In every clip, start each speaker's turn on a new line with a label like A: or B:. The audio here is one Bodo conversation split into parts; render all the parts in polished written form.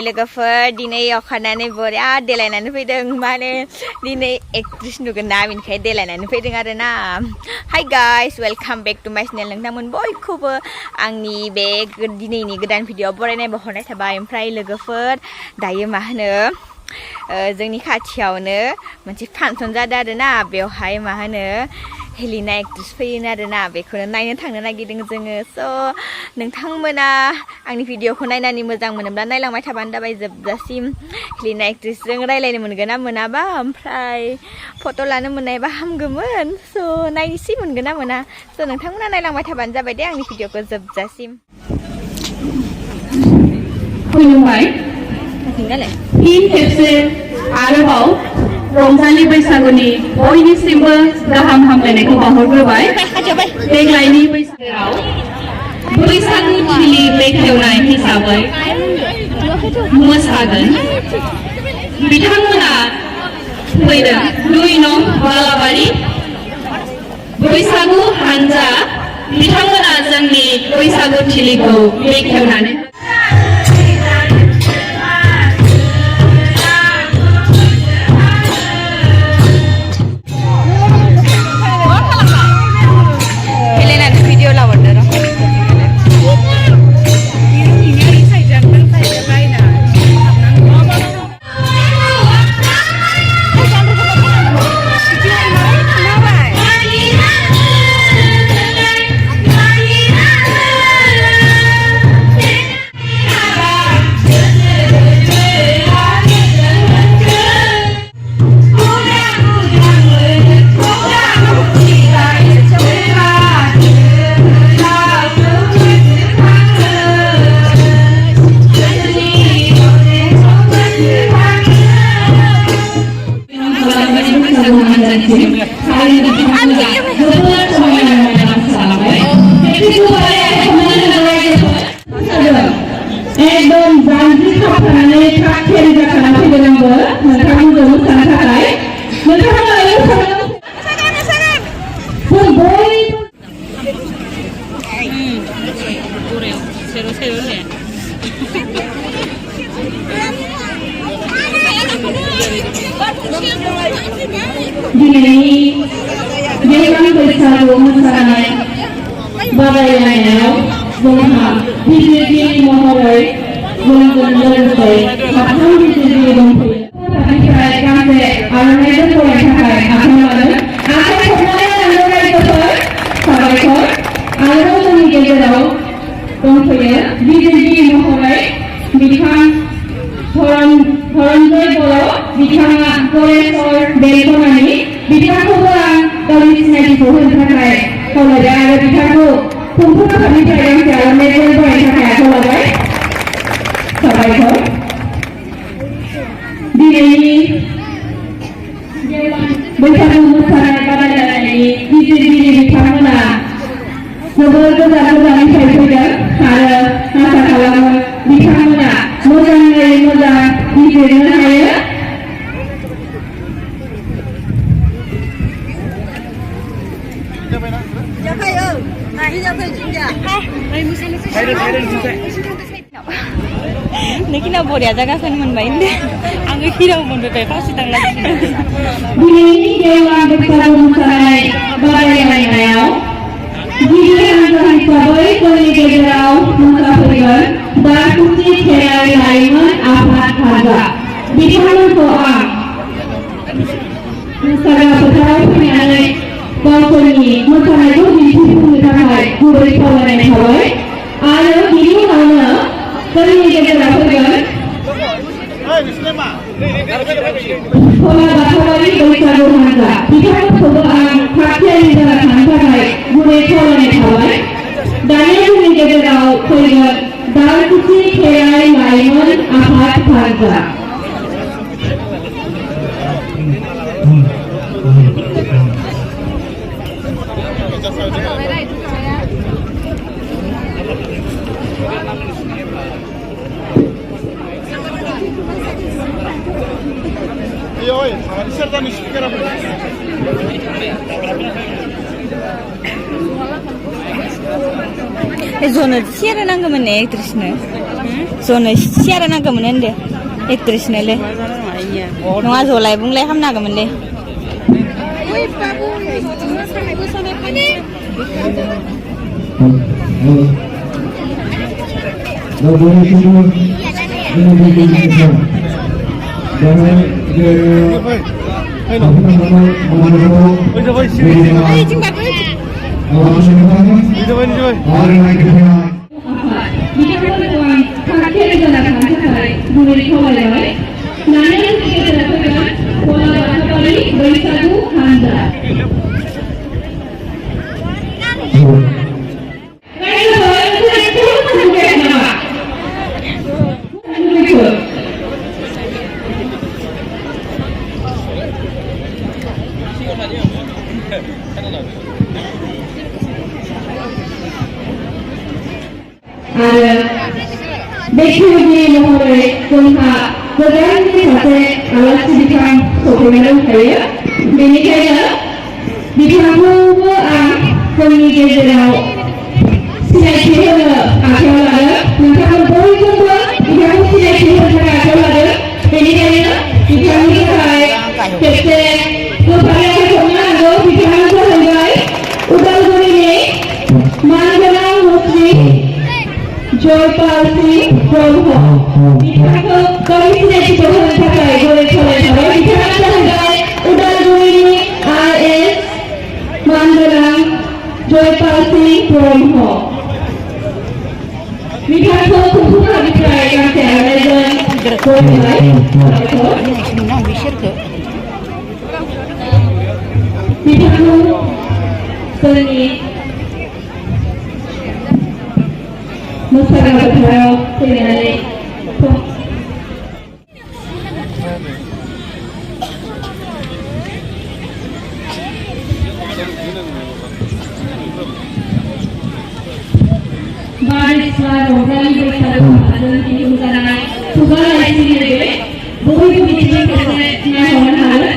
A: लोगोफोर दिनै अखानानै बिराद देलायनानै फैदों माने दिनै एक्ट्रेस नुगोन ना बेनिखाय देलायनानै फैदों आरोना hi guys welcome back to माय चेनेल नोंथांमोन बयखौबो आंनि बे दिनैनि गोदान भिडिअ बरायनाय बहरनाय थाबाय ओमफ्राय लोगोफोर दायो मा होनो जोंनि खाथियावनो मोनसे फांसन जादों आरोना बेवहाय मा होनो हेलिना एक्ट्रेस फैयो आरोना बेखौनो नायनो थांनो नागिरदों जोङो स' नोंथांमोना आंनि भिडिअखौ नायनानै मोजां मोनोब्ला नायलांबाय थाबानो जाबाय जोबजासिम हेलिना एक्ट्रेसजों रायलायनो मोनगोन ना मोनाबा ओमफ्राय फट' लानो मोननायबा हामगौमोन स' नायनोसै मोनगोन ना मोना स' नोंथांमोना नायलांबाय थाबानो जाबाय दे आंनि भिडिअखौ जोबजासिम
B: खुलुमबाय फिन खेबसे आरोबाव रंजालि बैसागुनि बयनिसिमबो गाहाम हामलायनायखौ बावहरग्रोबाय देग्लायनि बैसागोआव बैसागु थिलि बेखेवनाय हिसाबै मोसागोन बिथांमोना फैदों 2 नं बालाबारि बैसागु हानजा बिथांमोना जोंनि बैसागु थिलिखौ बेखेवनानै एकदम जानजि खाफ्रानानै थाग थियारि जाखाना फैदों आंबो नोंथांमोनजों मोसानो थाखाय नोंथांमोना दिनैनि गेवलां बैसागु मोसानाय बादायलायनायाव जोंहा बिजिरगिरि महरै जोंजों लोगोसे साथाम बिजिरगिरि दंफैयो थाखोनिफ्राय गांसे आर'नाइजों बरायनो थाखाय आखाइ लादों आखाइ खबनानै लानो रायजोफोर साबायखर आरोबाव जोंनि गेजेराव दंफैयो बिजिरगिरि महरै बिथां धनन्जय बर' बिथाङा गरेस्वर बेलखनानि बिथांखौबो आं गावनि सिनायथिखौ होनो थाखाय खावलायदों आरो बिथांखौ खुंफु आफादनिफ्राय गांसे आर'नाइजों बरायनो थाखाय आखायाव लाबाय साबायखर दिनैनि बैसागु मोसानाय बादायलायनायनि बिजिरगिरि बिथांमोना जोबोर गोजान गोजाननिफ्राय फैदों आरो आसा खालामो बिथांमोना मोजाङै मोजां बिजिरनो हायो
A: नोंखिना बरिया जागाखौनो मोनबाय आङो हिराव मोनबाय फावसि थांगासिनो
B: दिनैनि गेवलां बैसागु मोसानाय बादायलायनायाव गिबि हानजा हिसाबै जोंनि गेजेराव मोसाफैगोन दारकुसि खेराइ लाइमोन आफाद हानजा बिथांमोनखौ आं मोसाग्रा फोथाराव फैनानै गावसोरनि मोसानायखौ दिन्थिफुंनो थाखाय गुरै खावलायनाय थाबाय आरो बिनि उनावनो जोंनि गेजेराव फैगोन खोला बाथौआरि बैसागु हानजा बिथांमोनखौबो आं थाग थियारि जाना थानो थाखाय गुरै खावलायनाय थाबाय दानिया जोंनि गेजेराव फैगोन दारकुसि खेराइ लाइमोन आफाद हानजा
C: Oi, ini serta nih speaker apa?
A: ज'नो सियारा नांगौमोन ने एक्ट्रेसनो ज'नो सियारा नांगौमोन होनदो एक्ट्रेसनोलै नङा जलाय बुंलाय खालामनो हागौमोनलै
B: आरो बेखेवगिरि महरै जोंहा गोजाननि सासे आलासि बिथां सफैनो दंखायो बेनिखायनो बिथांखौबो आं जोंनि गेजेराव सिनायथि होनो आखायाव लादों नोंथांमोन बयजोंबो बिथांखौ सिनायथि होनो थाखाय आखायाव लादों बेनिखायनो बिथांनि थाखाय खेबसे गोबारै आखाइ हमनो हागौ बिथाङा जाहैबाय उदालगुरिनि मानगोनां मुस्लिम जयपाल सिंह ब्रह्म बिथांखौ गावनि सिनायथिखौ होनो थाखाय गले खावलायबाय बिथाङा जाहैबाय उदालगुरिनि आइएएस मानगोनां जयपाल सिंह ब्रह्म बिथांखौ खुंफुंखानिफ्राय गांसे आर'नाइजों बरायबाय बिथांखौ जोंनि मोसाग्रा फोथाराव फैनानै बारिस्ला रंजालि बैसागु हाजों दिहुनजानाय खुगा लाइसिनि बे बयबो बिथिंनि फारसे नायहरनो हागोन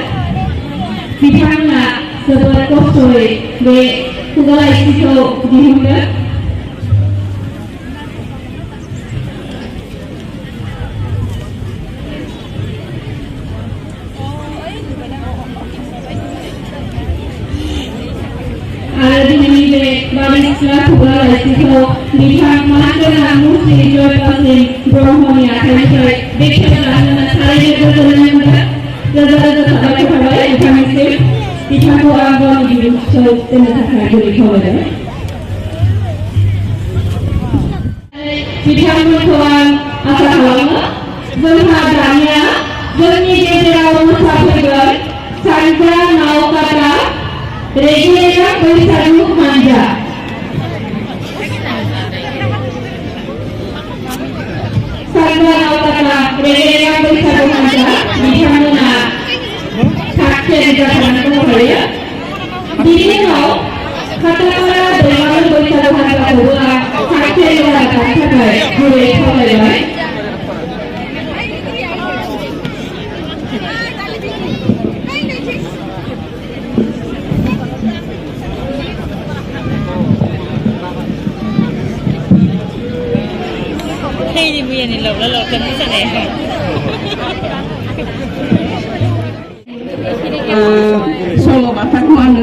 B: बिथांमोना जोबोद खस्थ'यै बे खुगा लाइसिखौ दिहुनदों आरो दिनैनि बे बारिस्ला खुगा लाइसिखौ बिथां मानगोनां मुस्लिम जयपाल सिंह ब्रह्मनि आखाइनिफ्राय बेखेवना होनो थारैनो गोजोननाय मोनदों रोजा रोजा साबायखर थाबाय बिथांनिसिम बिथांखौ आं गावनि बिबुंथिखौ दोननो थाखाय गुरै खावलायबाय बिथांमोनखौ आं आसा खालामो जोंहा दानिया जोंनि गेजेराव मोसाफैगोन सानजा नावकाता रेगे-रेगां बैसागु हानजा सानजा नावकाता रेगे-रेगां बैसागु हानजा बिथांमोना थाग-थियारि जानानै दंखायो बिनि उनाव खाथापारा दैमालु बैसागु हानजाखौबो आं थाग-थियारि जाना थानो थाखाय गुरै खावलायबाय
A: Hey, ibu yang ini lo kan bisa deh.
B: Solo batakku anu